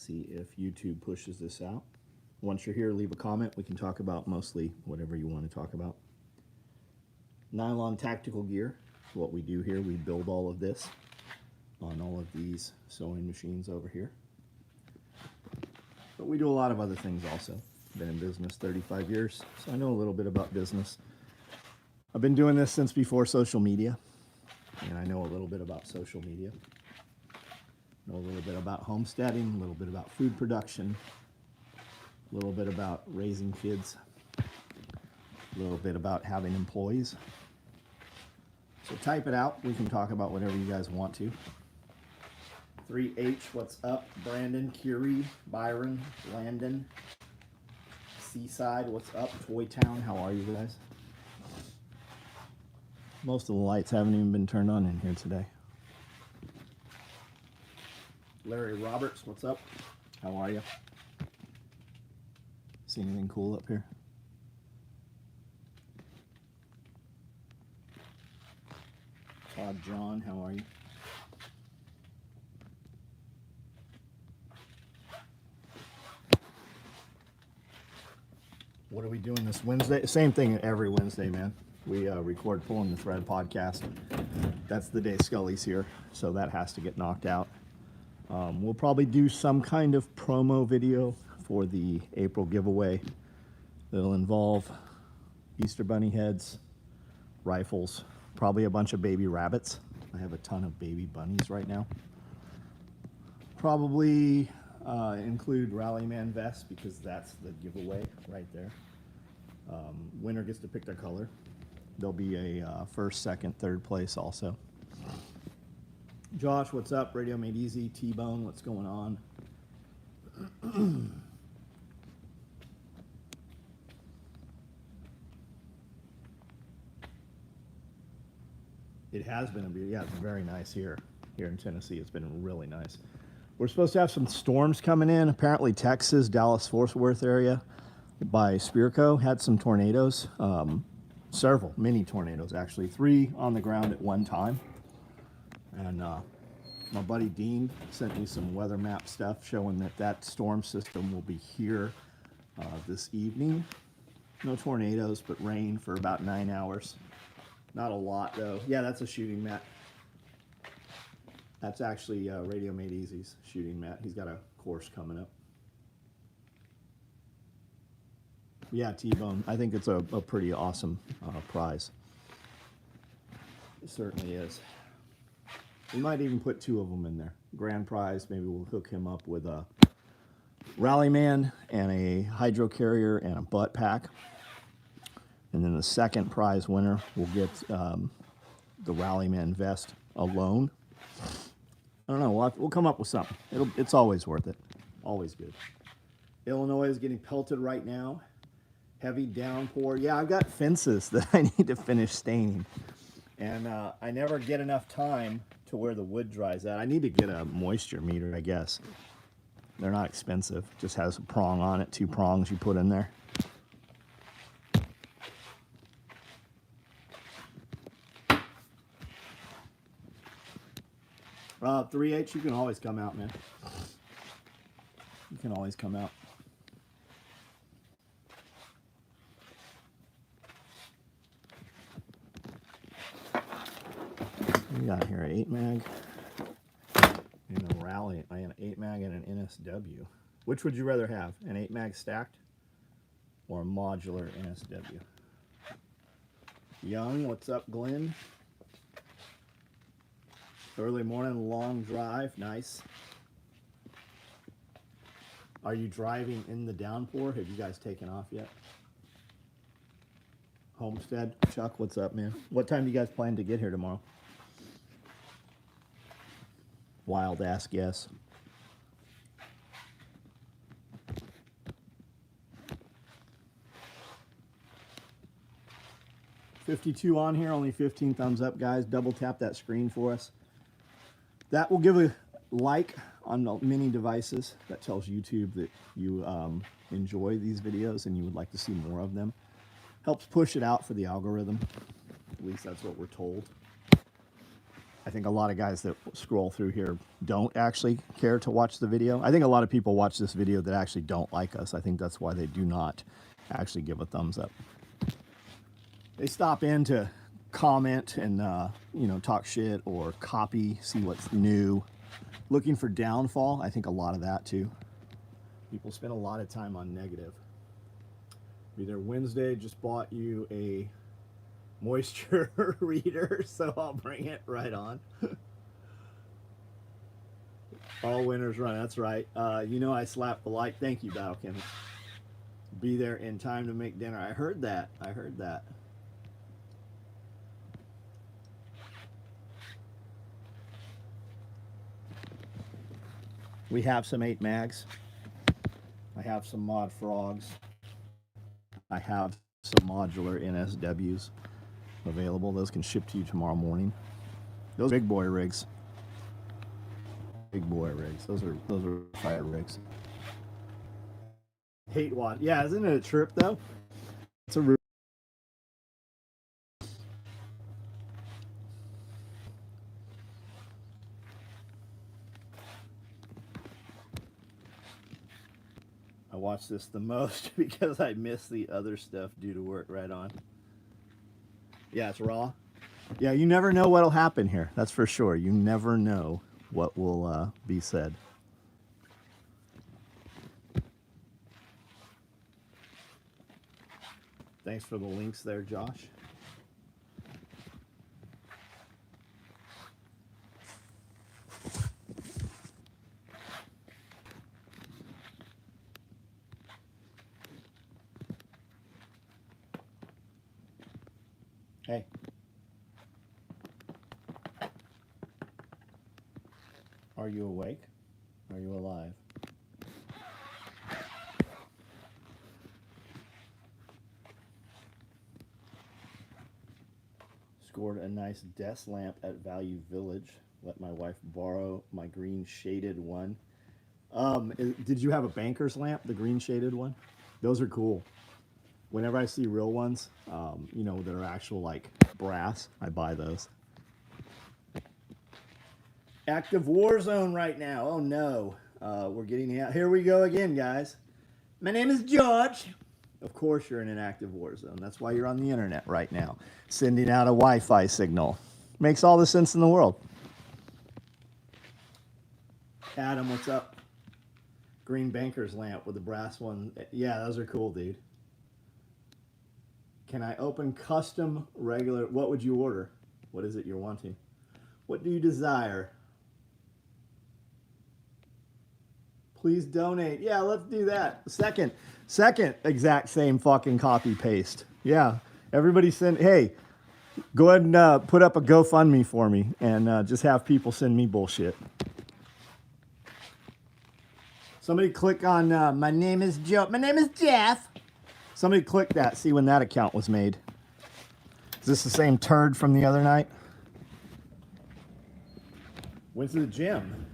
See if YouTube pushes this out. Once you're here, leave a comment. We can talk about mostly whatever you want to talk about. Nylon tactical gear. What we do here, we build all of this on all of these sewing machines over here. But we do a lot of other things also. Been in business 35 years, so I know a little bit about business. I've been doing this since before social media, and I know a little bit about social media. Know a little bit about homesteading, a little bit about food production, a little bit about raising kids, a little bit about having employees. So type it out. We can talk about whatever you guys want to. 3H, what's up? Brandon, Curie, Byron, Landon, Seaside, what's up? Toy Town, how are you guys? Most of the lights haven't even been turned on in here today. Larry Roberts, what's up? How are you? See anything cool up here? Todd John, how are you? What are we doing this Wednesday? Same thing every Wednesday, man. We record Pulling the Thread podcast. That's the day Scully's here, so that has to get knocked out. We'll probably do some kind of promo video for the April giveaway that'll involve Easter bunny heads, rifles, probably a bunch of baby rabbits. I have a ton of baby bunnies right now. Probably include Rallyman vests because that's the giveaway right there. Winner gets to pick their color. There'll be a first, second, third place also. Josh, what's up? Radio Made Easy. T-Bone, what's going on? It has been yeah, it's very nice here in Tennessee. It's been really nice. We're supposed to have some storms coming in. Apparently Texas, Dallas-Fort Worth area by Spearco had some tornadoes. Several mini tornadoes, actually. 3 on the ground at one time. And my buddy Dean sent me some weather map stuff showing that storm system will be here this evening. No tornadoes, but rain for about 9 hours. Not a lot, though. Yeah, that's a shooting mat. That's actually Radio Made Easy's shooting mat. He's got a course coming up. Yeah, T-Bone. I think it's a pretty awesome prize. It certainly is. We might even put 2 of them in there. Grand prize, maybe we'll hook him up with a Rallyman and a hydro carrier and a butt pack. And then the second prize winner will get the Rallyman vest alone. I don't know, we'll come up with something. It's always worth it. Always good. Illinois is getting pelted right now. Heavy downpour. Yeah, I've got fences that I need to finish staining. And I never get enough time to where the wood dries out. I need to get a moisture meter, I guess. They're not expensive. Just has a prong on it, 2 prongs you put in there. 3H, you can always come out, man. You can always come out. We got here an 8-mag and a Rally. I had an 8-mag and an NSW. Which would you rather have? An 8-mag stacked or a modular NSW? Young, what's up, Glenn? Early morning, long drive, nice. Are you driving in the downpour? Have you guys taken off yet? Homestead, Chuck, what's up, man? What time do you guys plan to get here tomorrow? Wild ass guess. $52 on here, only 15 thumbs up, guys. Double tap that screen for us. That will give a like on the many devices. That tells YouTube that you enjoy these videos and you would like to see more of them. Helps push it out for the algorithm. At least that's what we're told. I think a lot of guys that scroll through here don't actually care to watch the video. I think a lot of people watch this video that actually don't like us. I think that's why they do not actually give a thumbs up. They stop in to comment and, you know, talk shit or copy, see what's new. Looking for downfall, I think a lot of that too. People spend a lot of time on negative. Either Wednesday just bought you a moisture reader, so I'll bring it right on. All winners run, that's right. You know I slapped the like. Thank you, Battle Chemist. Be there in time to make dinner. I heard that. I heard that. We have some 8 mags. I have some mod frogs. I have some modular NSWs available. Those can ship to you tomorrow morning. Those big boy rigs. Big boy rigs. Those are fire rigs. Hate watch. Yeah, isn't it a trip though? It's a I watch this the most because I miss the other stuff due to work. Right on. Yeah, it's raw. Yeah, you never know what'll happen here. That's for sure. You never know what will be said. Thanks for the links there, Josh. Hey. Are you awake? Are you alive? Scored a nice desk lamp at Value Village. Let my wife borrow my green shaded one. Did you have a banker's lamp, the green shaded one? Those are cool. Whenever I see real ones, you know, that are actual like brass, I buy those. Active war zone right now. Oh no. We're getting out. Here we go again, guys. My name is George. Of course you're in an active war zone. That's why you're on the internet right now, sending out a Wi-Fi signal. Makes all the sense in the world. Adam, what's up? Green banker's lamp with the brass one. Yeah, those are cool, dude. Can I open custom regular? What would you order? What is it you're wanting? What do you desire? Please donate. Yeah, let's do that. Second exact same fucking copy paste. Yeah, everybody send, hey, go ahead and put up a GoFundMe for me and just have people send me bullshit. Somebody click on my name is Joe. My name is Jeff. Somebody click that, see when that account was made. Is this the same turd from the other night? Went to the gym.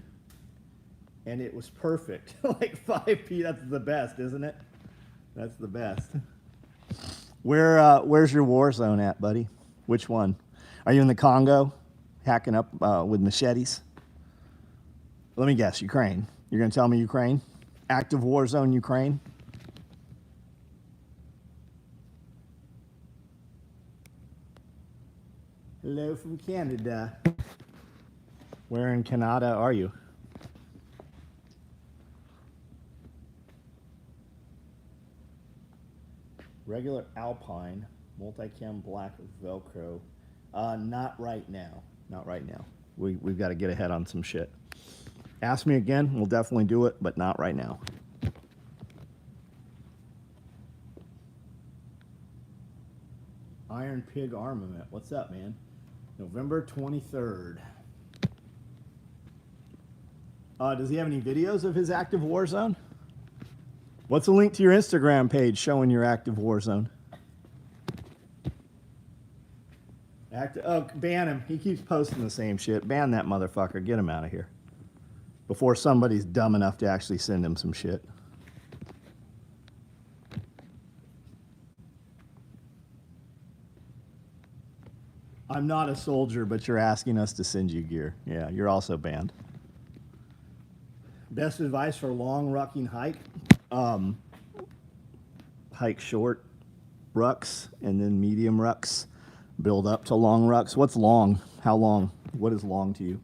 And it was perfect. Like 5P, that's the best, isn't it? That's the best. Where's your war zone at, buddy? Which one? Are you in the Congo, hacking up with machetes? Let me guess, Ukraine. You're gonna tell me Ukraine? Active war zone, Ukraine? Hello from Canada. Where in Canada are you? Regular Alpine, multicam black Velcro. Not right now. Not right now. We've got to get ahead on some shit. Ask me again, we'll definitely do it, but not right now. Iron Pig Armament. What's up, man? November 23rd. Does he have any videos of his active war zone? What's the link to your Instagram page showing your active war zone? Oh, ban him. He keeps posting the same shit. Ban that motherfucker. Get him out of here. Before somebody's dumb enough to actually send him some shit. I'm not a soldier, but you're asking us to send you gear. Yeah, you're also banned. Best advice for long rucking hike? Hike short rucks and then medium rucks. Build up to long rucks. What's long? How long? What is long to you?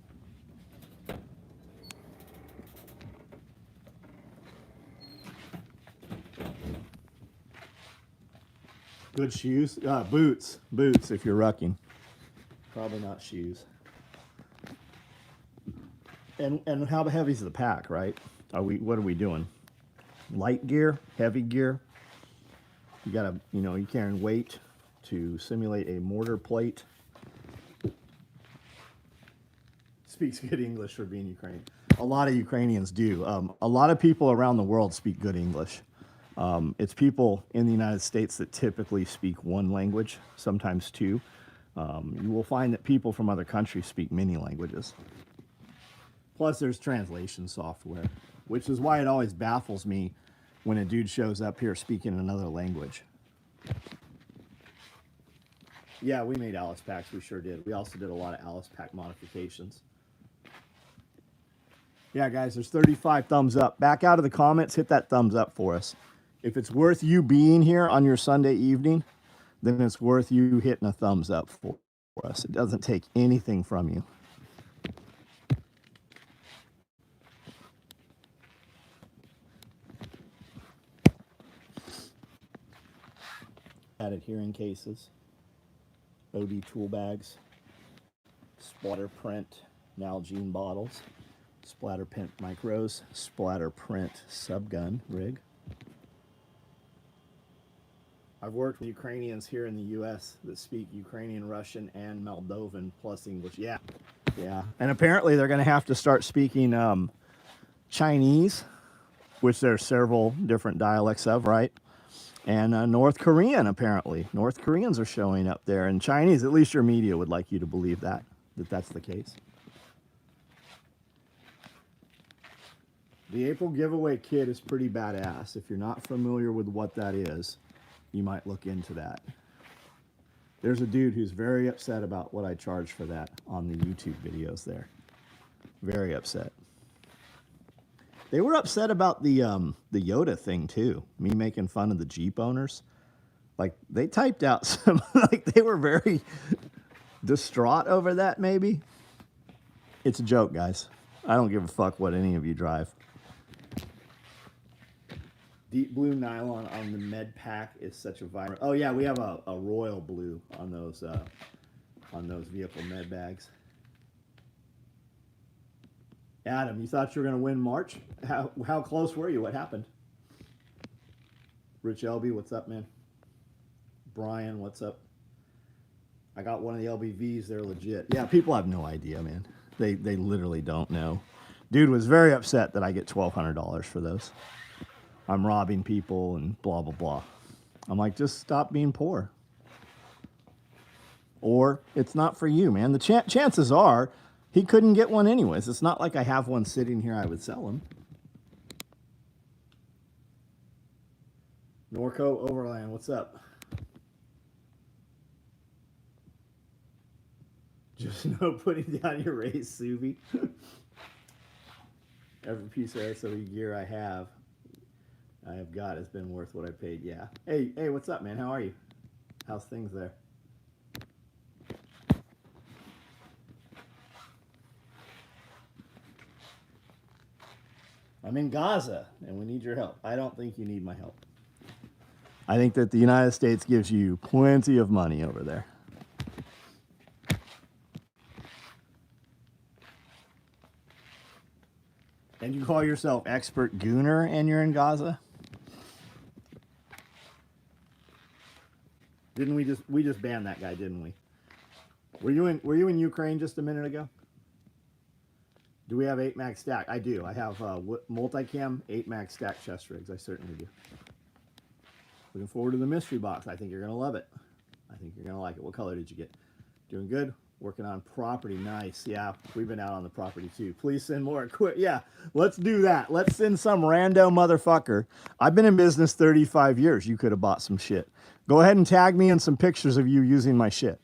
Good shoes? Boots. Boots if you're rucking. Probably not shoes. And how heavy is the pack, right? What are we doing? Light gear, heavy gear. You gotta, you're carrying weight to simulate a mortar plate. Speaks good English for being Ukrainian. A lot of Ukrainians do. A lot of people around the world speak good English. It's people in the United States that typically speak one language, sometimes two. You will find that people from other countries speak many languages. Plus, there's translation software, which is why it always baffles me when a dude shows up here speaking another language. Yeah, we made Alice packs. We sure did. We also did a lot of Alice pack modifications. Yeah, guys, there's 35 thumbs up. Back out of the comments, hit that thumbs up for us. If it's worth you being here on your Sunday evening, then it's worth you hitting a thumbs up for us. It doesn't take anything from you. Added hearing cases, OD tool bags, splatter print Nalgene bottles, splatter print micros, splatter print subgun rig. I've worked with Ukrainians here in the U.S. that speak Ukrainian, Russian, and Moldovan plus English. Yeah, yeah. And apparently they're going to have to start speaking Chinese, which there's several different dialects of, right? And North Korean, apparently. North Koreans are showing up there. And Chinese, at least your media would like you to believe that that's the case. The April giveaway kit is pretty badass. If you're not familiar with what that is, you might look into that. There's a dude who's very upset about what I charge for that on the YouTube videos there. Very upset. They were upset about the Yoda thing too. Me making fun of the Jeep owners. Like they typed out some, like they were very distraught over that maybe. It's a joke, guys. I don't give a fuck what any of you drive. Deep blue nylon on the med pack is such a vibrant. Oh yeah, we have a royal blue on those vehicle med bags. Adam, you thought you were going to win March? How close were you? What happened? Rich LB, what's up, man? Brian, what's up? I got one of the LBVs. They're legit. Yeah, people have no idea, man. They literally don't know. Dude was very upset that I get $1,200 for those. I'm robbing people and blah, blah, blah. I'm like, just stop being poor. Or it's not for you, man. The chances are he couldn't get one anyways. It's not like I have one sitting here I would sell him. Norco Overland, what's up? Just no putting down your race, Suvi. Every piece of SOE gear I have got has been worth what I paid. Yeah. Hey, what's up, man? How are you? How's things there? I'm in Gaza, and we need your help. I don't think you need my help. I think that the United States gives you plenty of money over there. And you call yourself expert gooner and you're in Gaza? Didn't we just banned that guy, didn't we? Were you in Ukraine just a minute ago? Do we have 8 mag stack? I do. I have multicam 8 mag stack chest rigs. I certainly do. Looking forward to the mystery box. I think you're going to love it. I think you're going to like it. What color did you get? Doing good? Working on property. Nice. Yeah, we've been out on the property too. Please send more. Quit. Yeah, let's do that. Let's send some rando motherfucker. I've been in business 35 years. You could have bought some shit. Go ahead and tag me in some pictures of you using my shit.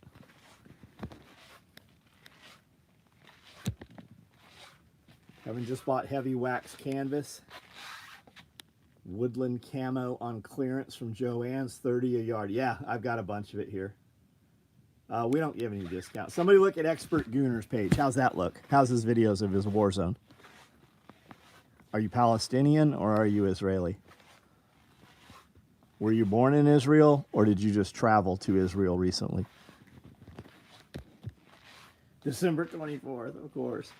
Having just bought heavy wax canvas. Woodland camo on clearance from Joann's, 30 a yard. Yeah, I've got a bunch of it here. We don't give any discounts. Somebody look at Expert Gooner's page. How's that look? How's his videos of his war zone? Are you Palestinian or are you Israeli? Were you born in Israel or did you just travel to Israel recently? December 24th, of course.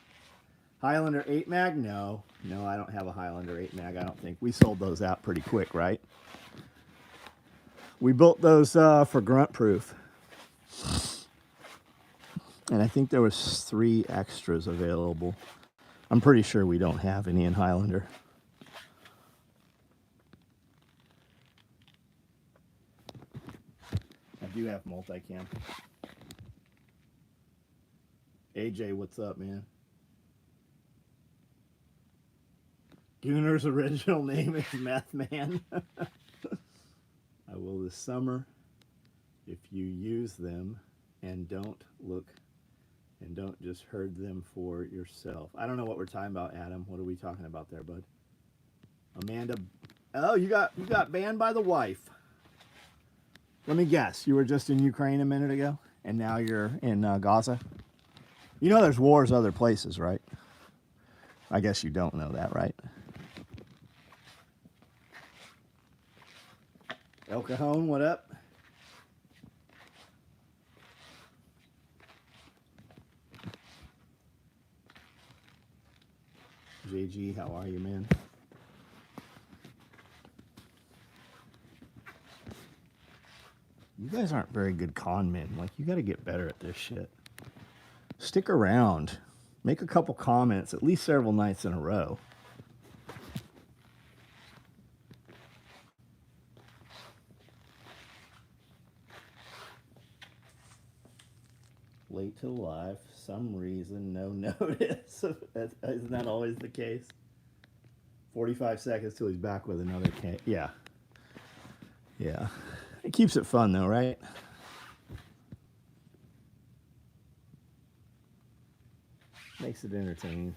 Highlander 8 mag? No, I don't have a Highlander 8 mag, I don't think. We sold those out pretty quick, right? We built those for grunt proof. And I think there was 3 extras available. I'm pretty sure we don't have any in Highlander. I do have multicam. AJ, what's up, man? Gooner's original name is Meth Man. I will this summer if you use them and don't just herd them for yourself. I don't know what we're talking about, Adam. What are we talking about there, bud? Amanda, oh, you got banned by the wife. Let me guess, you were just in Ukraine a minute ago, and now you're in Gaza? You know there's wars other places, right? I guess you don't know that, right? El Cajon, what up? JG, how are you, man? You guys aren't very good con men. Like, you got to get better at this shit. Stick around. Make a couple comments at least several nights in a row. Late to the live, some reason, no notice. Isn't that always the case? 45 seconds till he's back with another can. Yeah. Yeah. It keeps it fun though, right? Makes it entertaining.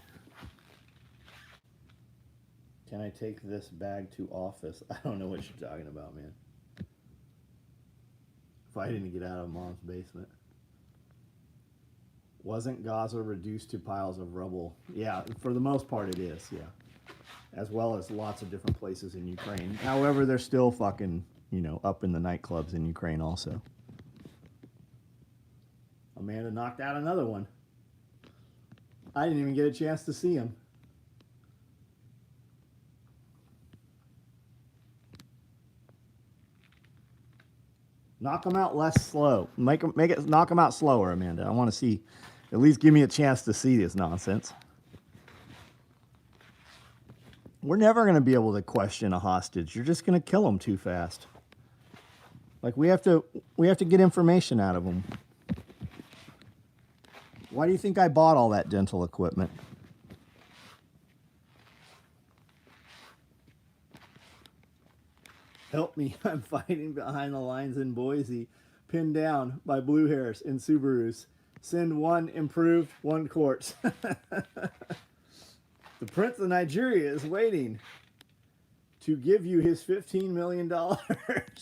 Can I take this bag to office? I don't know what you're talking about, man. Fighting to get out of mom's basement. Wasn't Gaza reduced to piles of rubble? Yeah, for the most part it is, yeah. As well as lots of different places in Ukraine. However, they're still fucking, up in the nightclubs in Ukraine also. Amanda knocked out another one. I didn't even get a chance to see him. Knock him out less slow. Knock him out slower, Amanda. I want to see. At least give me a chance to see this nonsense. We're never going to be able to question a hostage. You're just going to kill them too fast. Like we have to get information out of them. Why do you think I bought all that dental equipment? Help me, I'm fighting behind the lines in Boise. Pinned down by blue hairs in Subarus. Send one improved, one quartz. The Prince of Nigeria is waiting to give you his $15 million.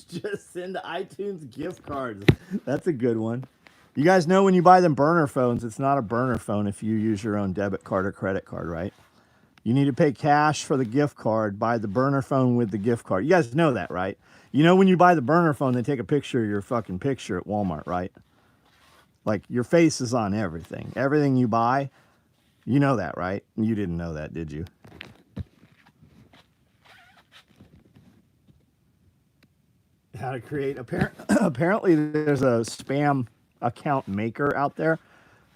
Just send iTunes gift cards. That's a good one. You guys know when you buy them burner phones, it's not a burner phone if you use your own debit card or credit card, right? You need to pay cash for the gift card, buy the burner phone with the gift card. You guys know that, right? You know when you buy the burner phone, they take a picture of your fucking picture at Walmart, right? Like your face is on everything. Everything you buy, you know that, right? You didn't know that, did you? How to create, apparently there's a spam account maker out there.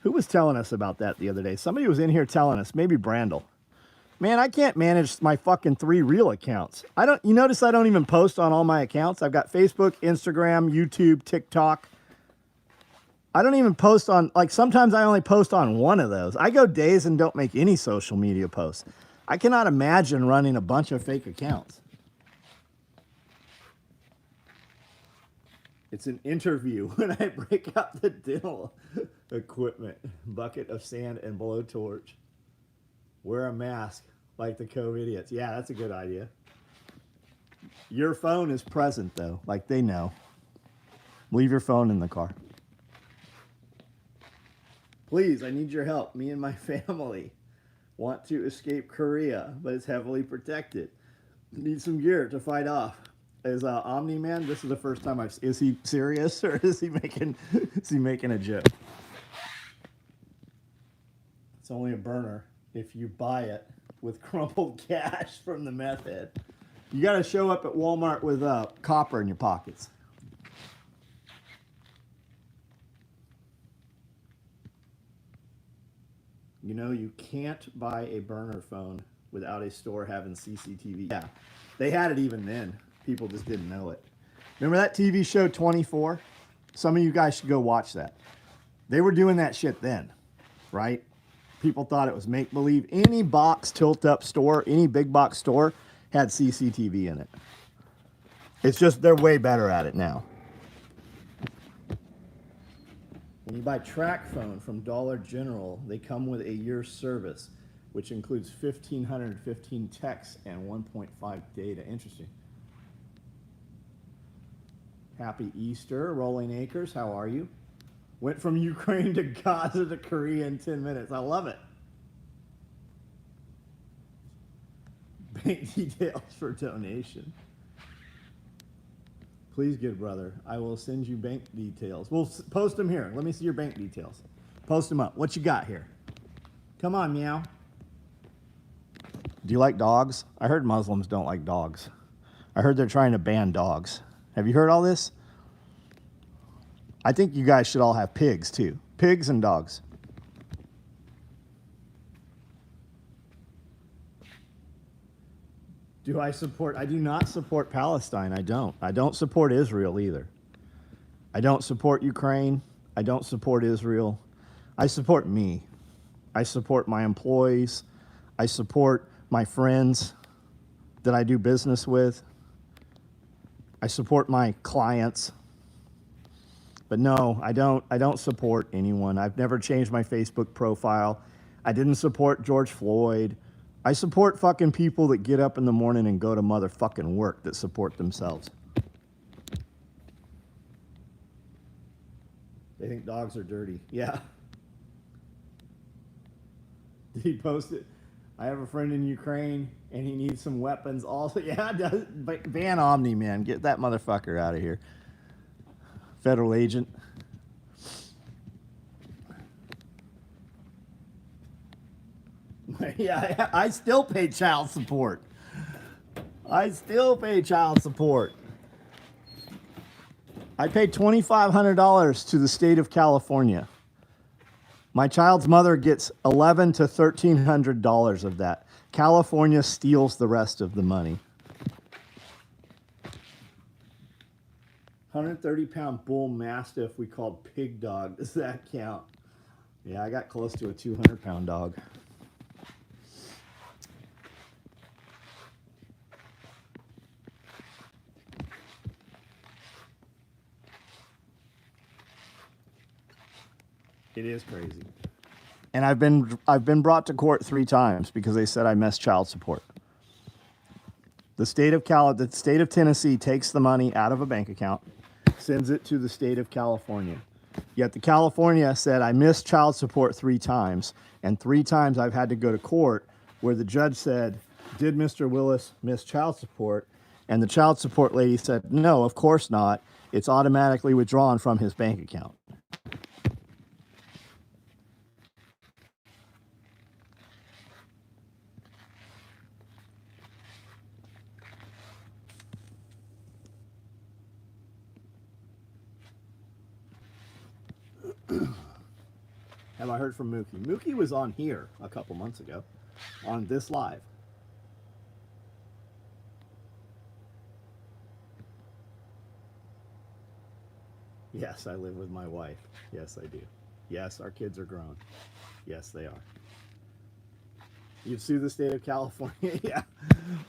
Who was telling us about that the other day? Somebody was in here telling us, maybe Brandel. Man, I can't manage my fucking 3 real accounts. You notice I don't even post on all my accounts. I've got Facebook, Instagram, YouTube, TikTok. I don't even post on, like sometimes I only post on one of those. I go days and don't make any social media posts. I cannot imagine running a bunch of fake accounts. It's an interview when I break out the dental equipment, bucket of sand and blowtorch. Wear a mask like the COVID idiots. Yeah, that's a good idea. Your phone is present, though. Like, they know. Leave your phone in the car. Please, I need your help. Me and my family want to escape Korea, but it's heavily protected. Need some gear to fight off. Is Omni-Man, this is the first time I've... Is he serious, or is he making a joke? It's only a burner if you buy it with crumpled cash from the meth head. You got to show up at Walmart with copper in your pockets. You know, you can't buy a burner phone without a store having CCTV. Yeah, they had it even then. People just didn't know it. Remember that TV show 24? Some of you guys should go watch that. They were doing that shit then, right? People thought it was make-believe. Any box tilt-up store, any big box store had CCTV in it. It's just they're way better at it now. When you buy TrackPhone from Dollar General, they come with a year's service, which includes 1,515 texts and 1.5 data. Interesting. Happy Easter, Rolling Acres. How are you? Went from Ukraine to Gaza to Korea in 10 minutes. I love it. Bank details for donation. Please, good brother, I will send you bank details. We'll post them here. Let me see your bank details. Post them up. What you got here? Come on, meow. Do you like dogs? I heard Muslims don't like dogs. I heard they're trying to ban dogs. Have you heard all this? I think you guys should all have pigs, too. Pigs and dogs. Do I support? I do not support Palestine. I don't. I don't support Israel either. I don't support Ukraine. I don't support Israel. I support me. I support my employees. I support my friends that I do business with. I support my clients. But no, I don't support anyone. I've never changed my Facebook profile. I didn't support George Floyd. I support fucking people that get up in the morning and go to motherfucking work, that support themselves. They think dogs are dirty. Yeah. Did he post it? I have a friend in Ukraine and he needs some weapons also. Yeah, ban Omni-Man. Get that motherfucker out of here. Federal agent. Yeah, I still pay child support. I still pay child support. I paid $2,500 to the state of California. My child's mother gets $1,100 to $1,300 of that. California steals the rest of the money. 130-pound bull mastiff we called Pig Dog. Does that count? Yeah, I got close to a 200-pound dog. It is crazy. And I've been brought to court 3 times because they said I missed child support. The state of Tennessee takes the money out of a bank account, sends it to the state of California. Yet the California said I missed child support 3 times, and 3 times I've had to go to court where the judge said, "Did Mr. Willis miss child support?" And the child support lady said, "No, of course not. It's automatically withdrawn from his bank account." Have I heard from Mookie? Mookie was on here a couple months ago, on this live. Yes, I live with my wife. Yes, I do. Yes, our kids are grown. Yes, they are. You've sued the state of California? Yeah.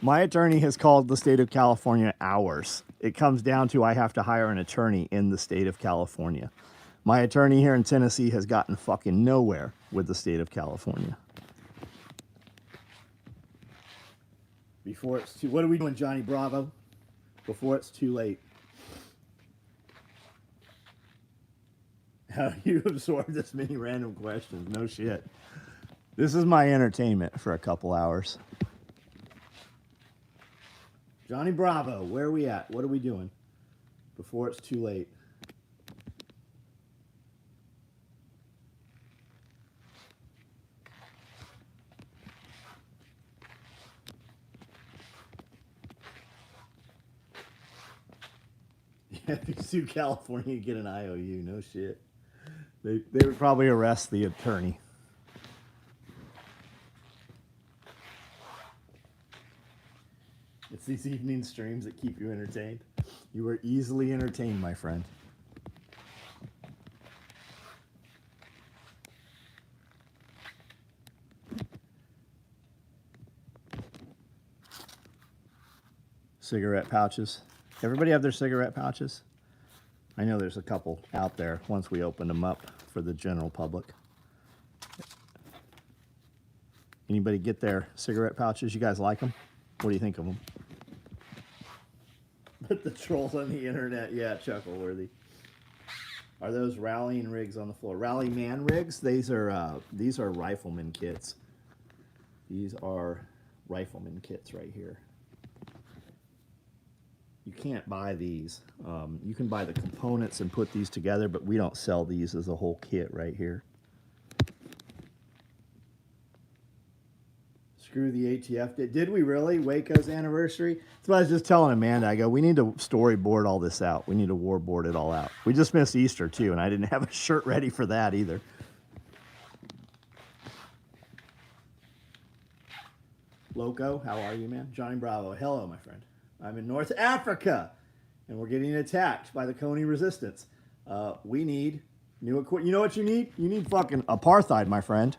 My attorney has called the state of California ours. It comes down to I have to hire an attorney in the state of California. My attorney here in Tennessee has gotten fucking nowhere with the state of California. Before it's too... What are we doing, Johnny Bravo? Before it's too late. How do you absorb this many random questions? No shit. This is my entertainment for a couple hours. Johnny Bravo, where are we at? What are we doing? Before it's too late. Yeah, if you sue California, you get an IOU. No shit. They would probably arrest the attorney. It's these evening streams that keep you entertained. You are easily entertained, my friend. Cigarette pouches. Everybody have their cigarette pouches? I know there's a couple out there once we open them up for the general public. Anybody get their cigarette pouches? You guys like them? What do you think of them? But the trolls on the internet, yeah, chuckle worthy. Are those rallying rigs on the floor? Rally man rigs? These are rifleman kits. These are rifleman kits right here. You can't buy these. You can buy the components and put these together, but we don't sell these as a whole kit right here. Screw the ATF. Did we really? Waco's anniversary? That's what I was just telling Amanda. I go, we need to storyboard all this out. We need to warboard it all out. We just missed Easter, too, and I didn't have a shirt ready for that either. Loco, how are you, man? Johnny Bravo, hello, my friend. I'm in North Africa, and we're getting attacked by the Coney resistance. We need new equipment. You know what you need? You need fucking apartheid, my friend.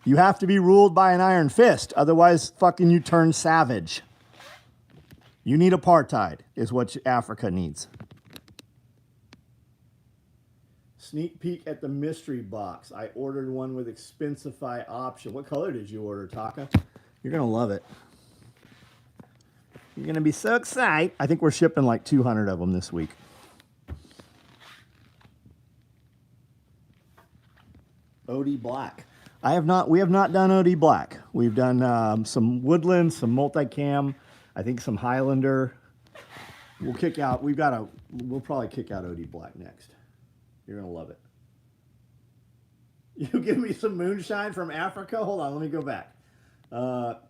You have to be ruled by an iron fist. Otherwise, fucking you turn savage. You need apartheid, is what Africa needs. Sneak peek at the mystery box. I ordered one with Expensify option. What color did you order, Taka? You're going to love it. You're going to be so excited. I think we're shipping like 200 of them this week. OD Black. We have not done OD Black. We've done some Woodland, some Multicam, I think some Highlander. We'll probably kick out OD Black next. You're going to love it. You give me some moonshine from Africa? Hold on, let me go back.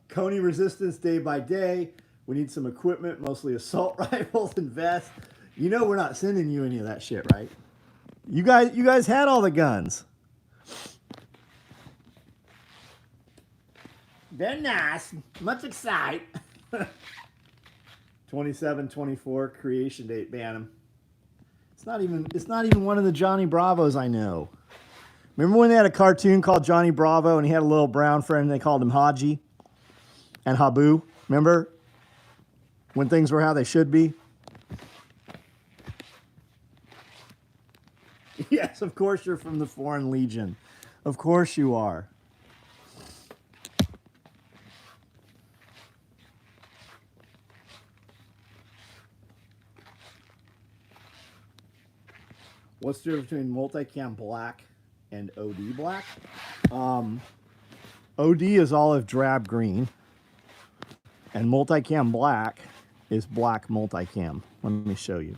Coney resistance day by day. We need some equipment, mostly assault rifles and vests. You know we're not sending you any of that shit, right? You guys had all the guns. They're nice. Much excite. 27-24 creation date, ban 'em. It's not even one of the Johnny Bravos I know. Remember when they had a cartoon called Johnny Bravo and he had a little brown friend and they called him Haji and Habu? Remember? When things were how they should be? Yes, of course you're from the Foreign Legion. Of course you are. What's the difference between Multicam Black and OD Black? OD is olive drab green, and Multicam Black is black Multicam. Let me show you.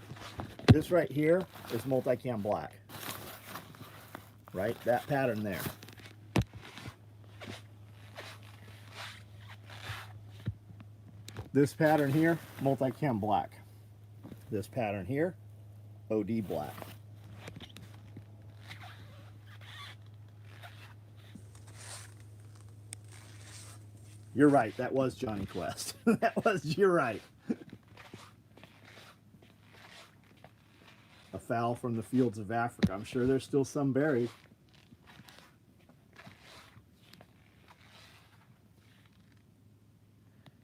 This right here is Multicam Black. Right? That pattern there. This pattern here, Multicam Black. This pattern here, OD Black. You're right. That was Johnny Quest. You're right. A fowl from the fields of Africa. I'm sure there's still some buried.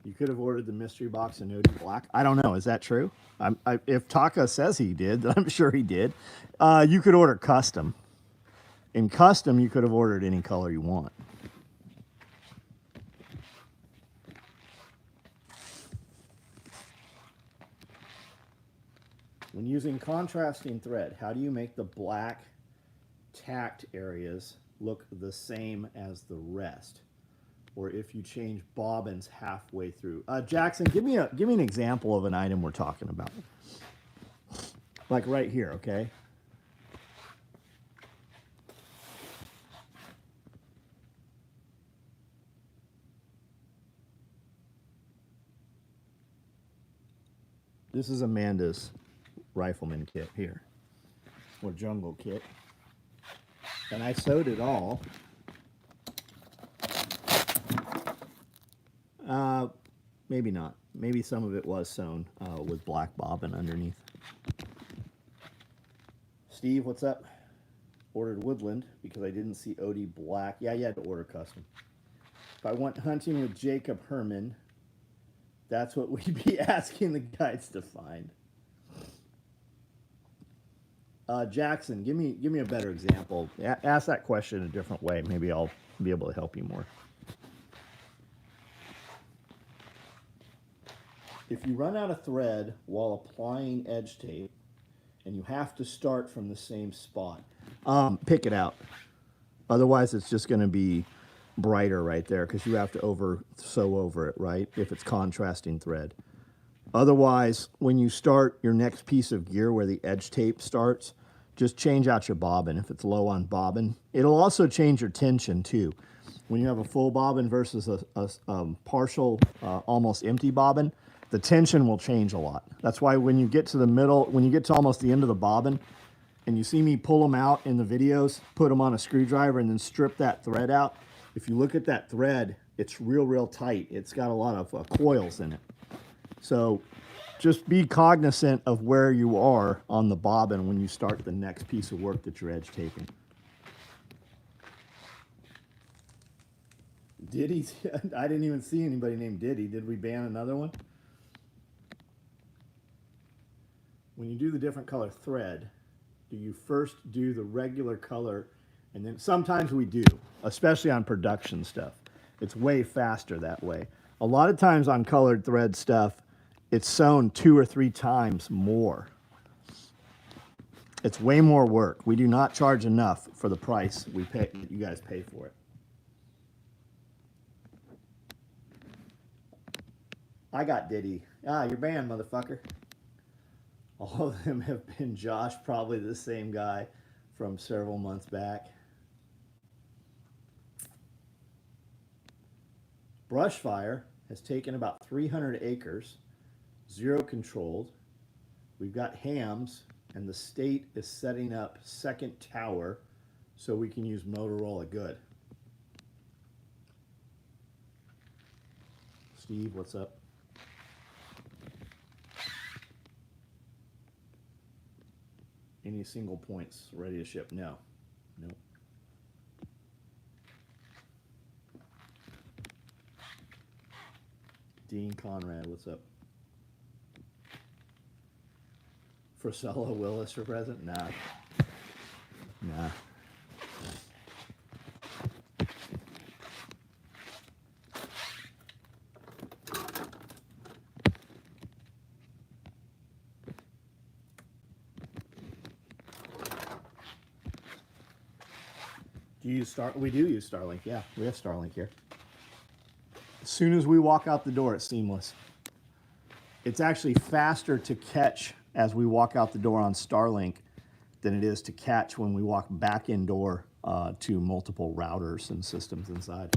You could have ordered the mystery box in OD Black. I don't know. Is that true? If Taka says he did, then I'm sure he did. You could order custom. In custom, you could have ordered any color you want. When using contrasting thread, how do you make the black tacked areas look the same as the rest? Or if you change bobbins halfway through. Jackson, give me an example of an item we're talking about. Like right here, okay? This is Amanda's rifleman kit here, or jungle kit. And I sewed it all. Maybe not. Maybe some of it was sewn with black bobbin underneath. Steve, what's up? Ordered woodland because I didn't see Odie black. Yeah, you had to order custom. If I went hunting with Jacob Herman, that's what we'd be asking the guides to find. Jackson, give me a better example. Ask that question a different way. Maybe I'll be able to help you more. If you run out of thread while applying edge tape, and you have to start from the same spot, pick it out. Otherwise, it's just going to be brighter right there because you have to sew over it, right? If it's contrasting thread. Otherwise, when you start your next piece of gear where the edge tape starts, just change out your bobbin if it's low on bobbin. It'll also change your tension too. When you have a full bobbin versus a partial, almost empty bobbin, the tension will change a lot. That's why when you get to the middle, when you get to almost the end of the bobbin, and you see me pull them out in the videos, put them on a screwdriver and then strip that thread out, if you look at that thread, it's real tight. It's got a lot of coils in it. So just be cognizant of where you are on the bobbin when you start the next piece of work that you're edge taping. Diddy, I didn't even see anybody named Diddy. Did we ban another one? When you do the different color thread, do you first do the regular color and then sometimes we do, especially on production stuff. It's way faster that way. A lot of times on colored thread stuff, it's sewn 2 or 3 times more. It's way more work. We do not charge enough for the price we pay. You guys pay for it. I got Diddy. You're banned, motherfucker. All of them have been Josh, probably the same guy from several months back. Brushfire has taken about 300 acres, 0 controlled. We've got hams, and the state is setting up second tower so we can use Motorola good. Steve, what's up? Any single points ready to ship? No. Nope. Dean Conrad, what's up? Frisella Willis for present? Nah. Nah. Do you use We do use Starlink, yeah. We have Starlink here. As soon as we walk out the door, it's seamless. It's actually faster to catch as we walk out the door on Starlink than it is to catch when we walk back indoor to multiple routers and systems inside.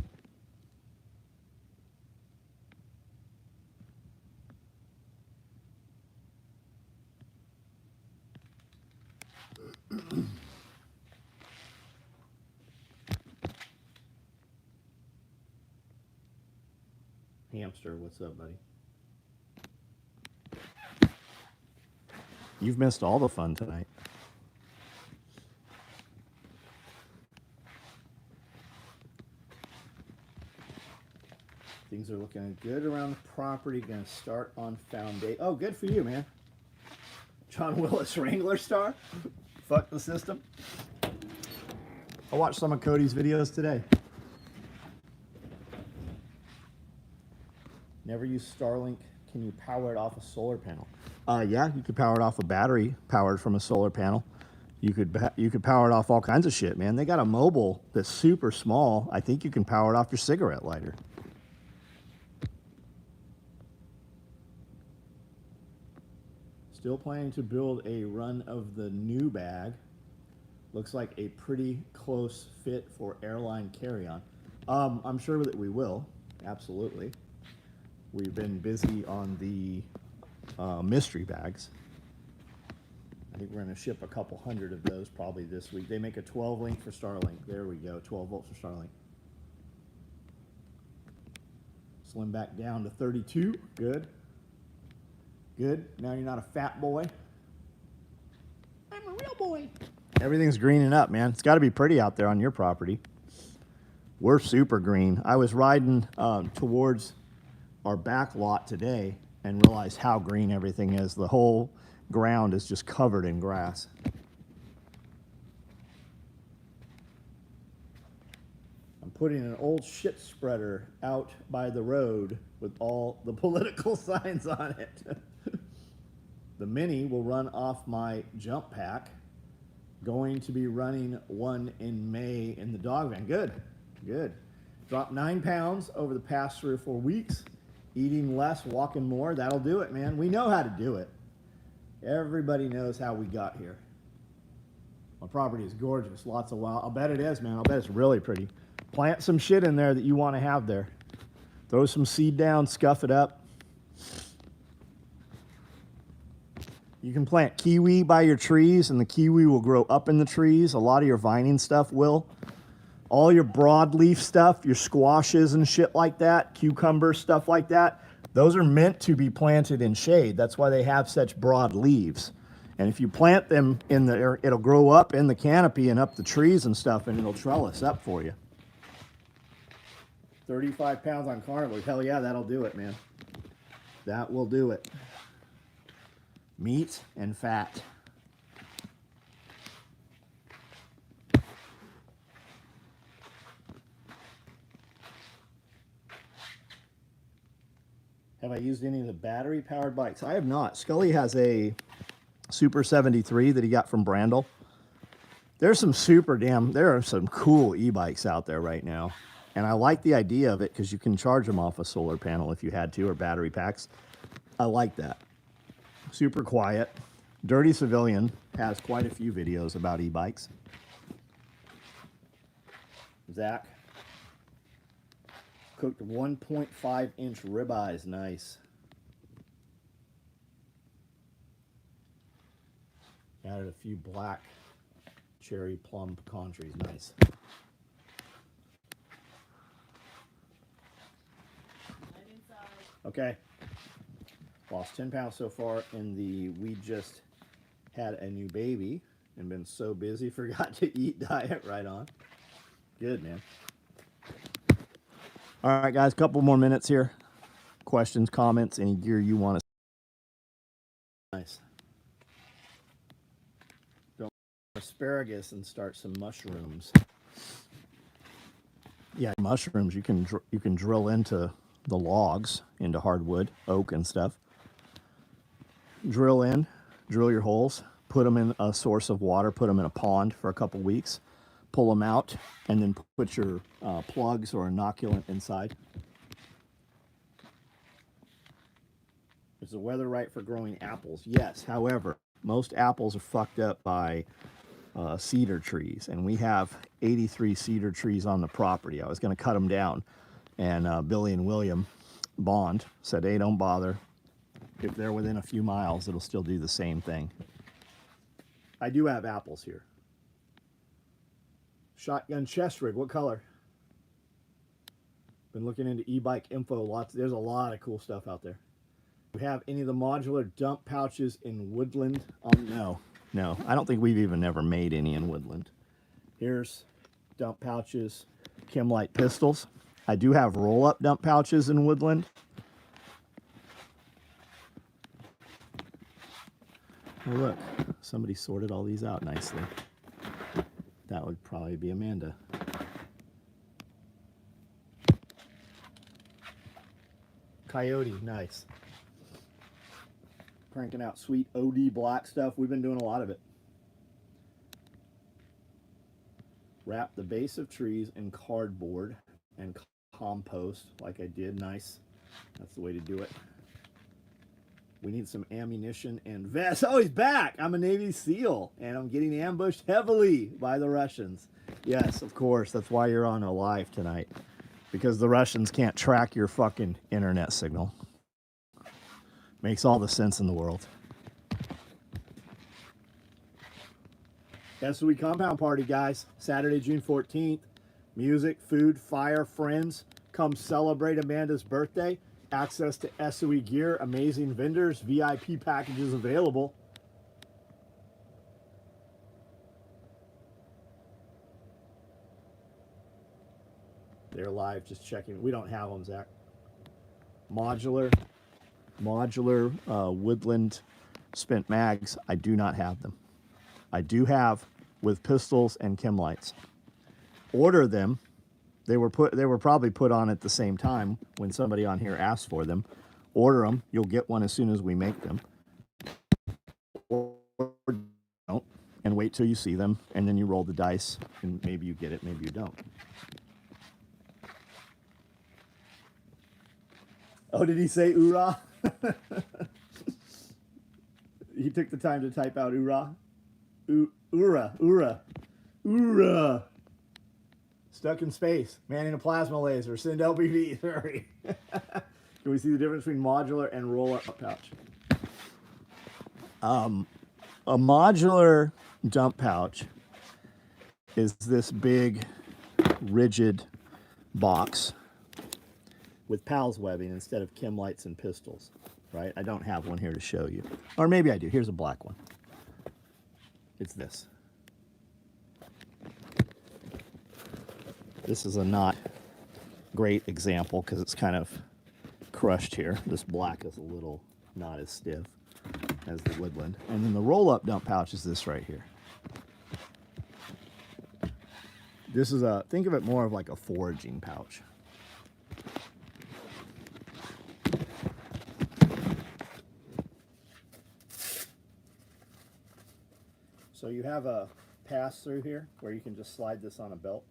Hamster, what's up, buddy? You've missed all the fun tonight. Things are looking good around the property. Gonna start on foundation. Oh, good for you, man. John Willis, Wrangler star. Fuck the system. I watched some of Cody's videos today. Never use Starlink. Can you power it off a solar panel? Yeah, you could power it off a battery powered from a solar panel. You could power it off all kinds of shit, man. They got a mobile that's super small. I think you can power it off your cigarette lighter. Still planning to build a run of the new bag. Looks like a pretty close fit for airline carry-on. I'm sure that we will, absolutely. We've been busy on the mystery bags. I think we're going to ship a couple hundred of those probably this week. They make a 12 link for Starlink. There we go, 12 volts for Starlink. Slim back down to 32. Good. Good. Now you're not a fat boy. I'm a real boy. Everything's greening up, man. It's got to be pretty out there on your property. We're super green. I was riding towards our back lot today and realized how green everything is. The whole ground is just covered in grass. I'm putting an old shit spreader out by the road with all the political signs on it. The Mini will run off my jump pack. Going to be running one in May in the dog van. Good, good. Dropped 9 pounds over the past 3 or 4 weeks. Eating less, walking more. That'll do it, man. We know how to do it. Everybody knows how we got here. My property is gorgeous. Lots of wild. I'll bet it is, man. I'll bet it's really pretty. Plant some shit in there that you want to have there. Throw some seed down, scuff it up. You can plant kiwi by your trees, and the kiwi will grow up in the trees. A lot of your vining stuff will. All your broadleaf stuff, your squashes and shit like that, cucumbers, stuff like that, those are meant to be planted in shade. That's why they have such broad leaves. And if you plant them in the, it'll grow up in the canopy and up the trees and stuff, and it'll trellis up for you. 35 pounds on carnivore. Hell yeah, that'll do it, man. That will do it. Meat and fat. Have I used any of the battery-powered bikes? I have not. Scully has a Super 73 that he got from Brandel. There are some cool e-bikes out there right now. And I like the idea of it because you can charge them off a solar panel if you had to, or battery packs. I like that. Super quiet. Dirty Civilian has quite a few videos about e-bikes. Zach cooked 1.5-inch ribeyes. Nice. Added a few black cherry plum pecan trees. Nice. Okay. Lost 10 pounds so far in the we just had a new baby and been so busy forgot to eat diet. Right on. Good, man. All right, guys, a couple more minutes here. Questions, comments, any gear you want to. Nice. Don't asparagus and start some mushrooms. Yeah, mushrooms you can drill into the logs, into hardwood, oak and stuff. Drill your holes, put them in a source of water, put them in a pond for a couple weeks, pull them out, and then put your plugs or inoculant inside. Is the weather right for growing apples? Yes. However, most apples are fucked up by cedar trees, and we have 83 cedar trees on the property. I was going to cut them down, and Billy and William Bond said, hey, don't bother. If they're within a few miles, it'll still do the same thing. I do have apples here. Shotgun chest rig, what color? Been looking into e-bike info, there's a lot of cool stuff out there. Do we have any of the modular dump pouches in Woodland? No, I don't think we've even ever made any in Woodland. Here's dump pouches, Kimlite pistols. I do have roll-up dump pouches in Woodland. Oh, look, somebody sorted all these out nicely. That would probably be Amanda. Coyote, nice. cranking out sweet OD black stuff. We've been doing a lot of it. Wrap the base of trees in cardboard and compost like I did. Nice. That's the way to do it. We need some ammunition and vests. Oh, he's back. I'm a Navy SEAL, and I'm getting ambushed heavily by the Russians. Yes, of course. That's why you're on a live tonight, because the Russians can't track your fucking internet signal. Makes all the sense in the world. SOE Compound Party, guys. Saturday, June 14th. Music, food, fire, friends. Come celebrate Amanda's birthday. Access to SOE gear, amazing vendors, VIP packages available. They're live, just checking. We don't have them, Zach. Modular woodland spent mags. I do not have them. I do have with pistols and chem lights. Order them. They were probably put on at the same time when somebody on here asked for them. Order them. You'll get one as soon as we make them. Or don't, and wait till you see them, and then you roll the dice, and maybe you get it, maybe you don't. Oh, did he say oorah? He took the time to type out oorah. Oorah. Stuck in space. Manning a plasma laser. Send LPV. Sorry. Can we see the difference between modular and roll-up pouch? A modular dump pouch is this big, rigid box with PALS webbing instead of chem lights and pistols, right? I don't have one here to show you. Or maybe I do. Here's a black one. It's this. This is a not great example because it's kind of crushed here. This black is a little not as stiff as the woodland. And then the roll-up dump pouch is this right here. This is a, think of it more of like a foraging pouch. So you have a pass-through here where you can just slide this on a belt.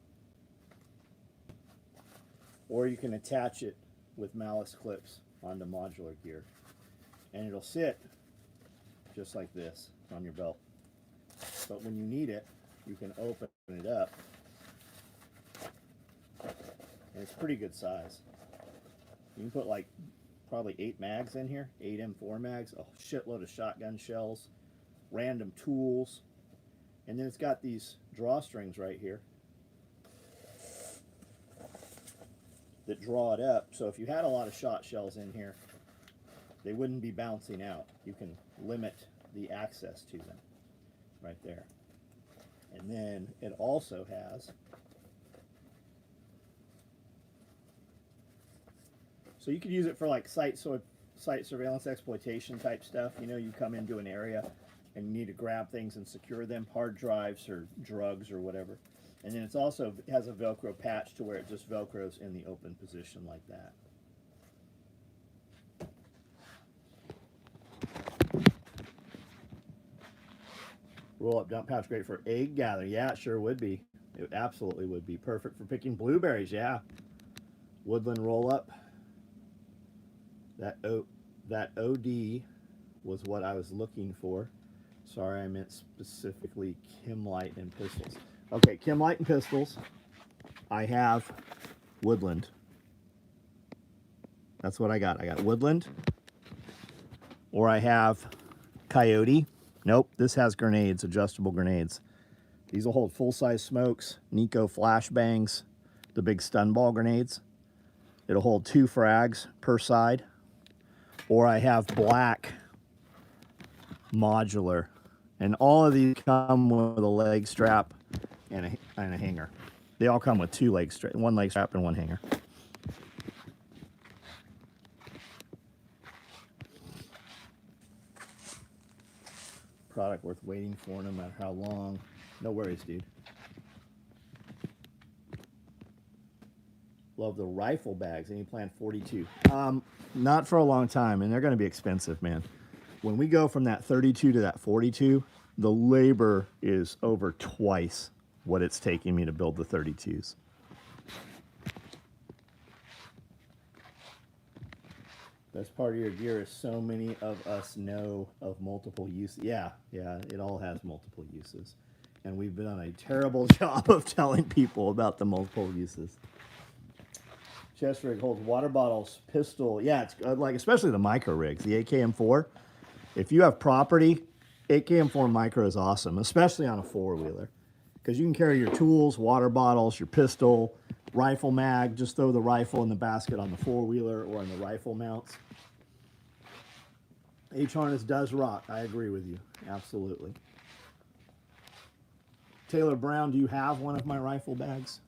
Or you can attach it with malice clips onto modular gear. And it'll sit just like this on your belt. But when you need it, you can open it up. And it's pretty good size. You can put like probably 8 mags in here, 8 M4 mags, a shitload of shotgun shells, random tools. And then it's got these drawstrings right here that draw it up. So if you had a lot of shot shells in here, they wouldn't be bouncing out. You can limit the access to them right there. And then it also has, so you could use it for like site surveillance exploitation type stuff. You know, you come into an area and you need to grab things and secure them, hard drives or drugs or whatever. And then it's also has a Velcro patch to where it just Velcros in the open position like that. Roll-up dump pouch, great for egg gathering. Yeah, it sure would be. It absolutely would be. Perfect for picking blueberries, yeah. Woodland roll-up. That OD was what I was looking for. Sorry, I meant specifically chem light and pistols. Okay, chem light and pistols. I have woodland. That's what I got. I got woodland. Or I have coyote. Nope, this has grenades, adjustable grenades. These will hold full-size smokes, Nico flashbangs, the big stun ball grenades. It'll hold 2 frags per side. Or I have black modular. And all of these come with a leg strap and a hanger. They all come with 2 leg strap, 1 leg strap and 1 hanger. Product worth waiting for no matter how long. No worries, dude. Love the rifle bags. Any plan 42? Not for a long time, and they're going to be expensive, man. When we go from that 32 to that 42, the labor is over twice what it's taking me to build the 32s. Best part of your gear is so many of us know of multiple uses. Yeah, it all has multiple uses. And we've done a terrible job of telling people about the multiple uses. Chest rig holds water bottles, pistol. Yeah, it's like, especially the micro rigs, the AKM4. If you have property, AKM4 micro is awesome, especially on a four-wheeler. Because you can carry your tools, water bottles, your pistol, rifle mag. Just throw the rifle in the basket on the four-wheeler or on the rifle mounts. H-harness does rock. I agree with you. Absolutely. Taylor Brown, do you have one of my rifle bags?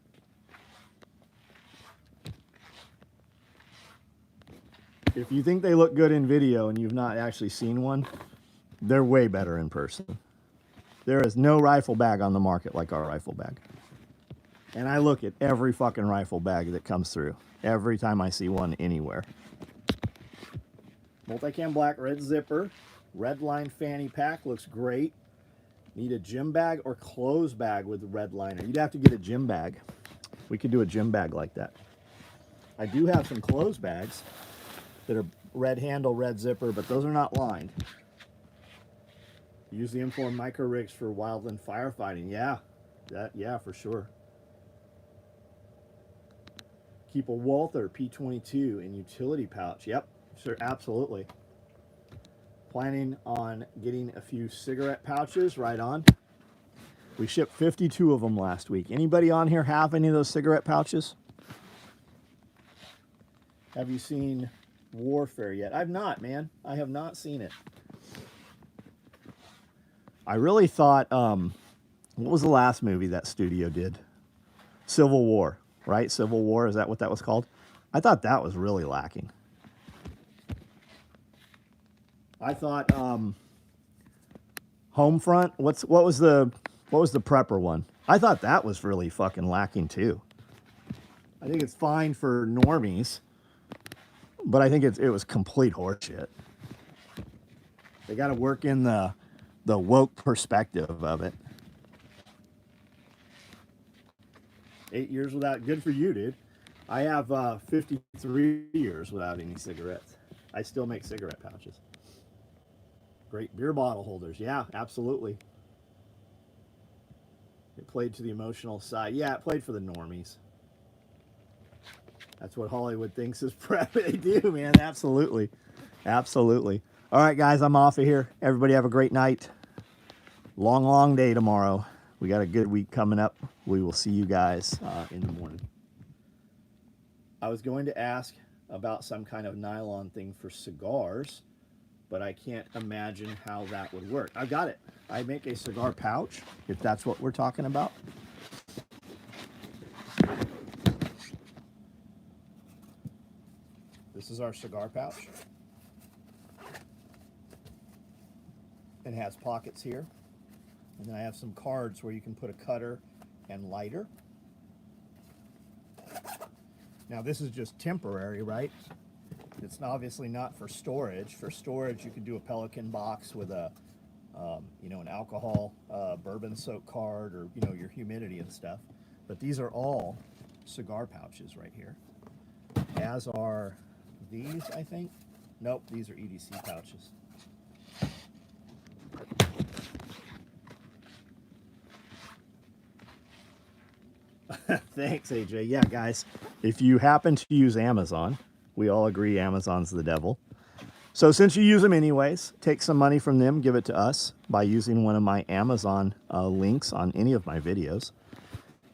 If you think they look good in video and you've not actually seen one, they're way better in person. There is no rifle bag on the market like our rifle bag. And I look at every fucking rifle bag that comes through every time I see one anywhere. Multicam black, red zipper, red line fanny pack, looks great. Need a gym bag or clothes bag with red liner. You'd have to get a gym bag. We could do a gym bag like that. I do have some clothes bags that are red handle, red zipper, but those are not lined. Use the Inform micro rigs for wildland firefighting. Yeah, for sure. Keep a Walther P22 in utility pouch. Yep, sure, absolutely. Planning on getting a few cigarette pouches. Right on. We shipped 52 of them last week. Anybody on here have any of those cigarette pouches? Have you seen Warfare yet? I've not, man. I have not seen it. I really thought, what was the last movie that studio did? Civil War, right? Civil War, is that what that was called? I thought that was really lacking. I thought Homefront, what was the prepper one? I thought that was really fucking lacking too. I think it's fine for normies, but I think it was complete horseshit. They got to work in the woke perspective of it. 8 years without, good for you, dude. I have 53 years without any cigarettes. I still make cigarette pouches. Great beer bottle holders. Yeah, absolutely. It played to the emotional side. Yeah, it played for the normies. That's what Hollywood thinks is prep. They do, man. Absolutely. Absolutely. All right, guys, I'm off of here. Everybody have a great night. Long, long day tomorrow. We got a good week coming up. We will see you guys in the morning. I was going to ask about some kind of nylon thing for cigars, but I can't imagine how that would work. I got it. I make a cigar pouch, if that's what we're talking about. This is our cigar pouch. It has pockets here. And then I have some cards where you can put a cutter and lighter. Now this is just temporary, right? It's obviously not for storage. For storage, you could do a Pelican box with a, an alcohol bourbon soak card, or your humidity and stuff. But these are all cigar pouches right here. As are these, I think. Nope, these are EDC pouches. Thanks, AJ. Yeah, guys, if you happen to use Amazon, we all agree Amazon's the devil. So since you use them anyways, take some money from them, give it to us by using one of my Amazon links on any of my videos.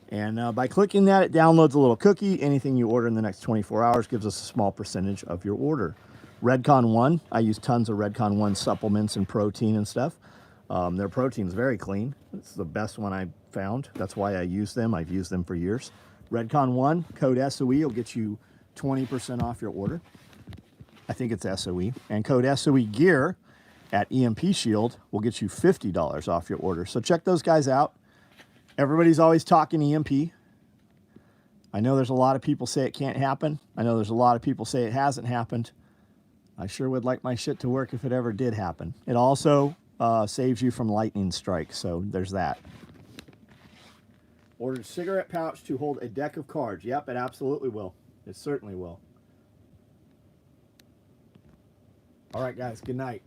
And by clicking that, it downloads a little cookie. Anything you order in the next 24 hours gives us a small percentage of your order. Redcon 1, I use tons of Redcon 1 supplements and protein and stuff. Their protein's very clean. It's the best one I found. That's why I use them. I've used them for years. Redcon 1, code SOE will get you 20% off your order. I think it's SOE. And code SOE gear at EMP Shield will get you $50 off your order. So check those guys out. Everybody's always talking EMP. I know there's a lot of people say it can't happen. I know there's a lot of people say it hasn't happened. I sure would like my shit to work if it ever did happen. It also saves you from lightning strikes, so there's that. Ordered cigarette pouch to hold a deck of cards. Yep, it absolutely will. It certainly will. All right, guys, good night.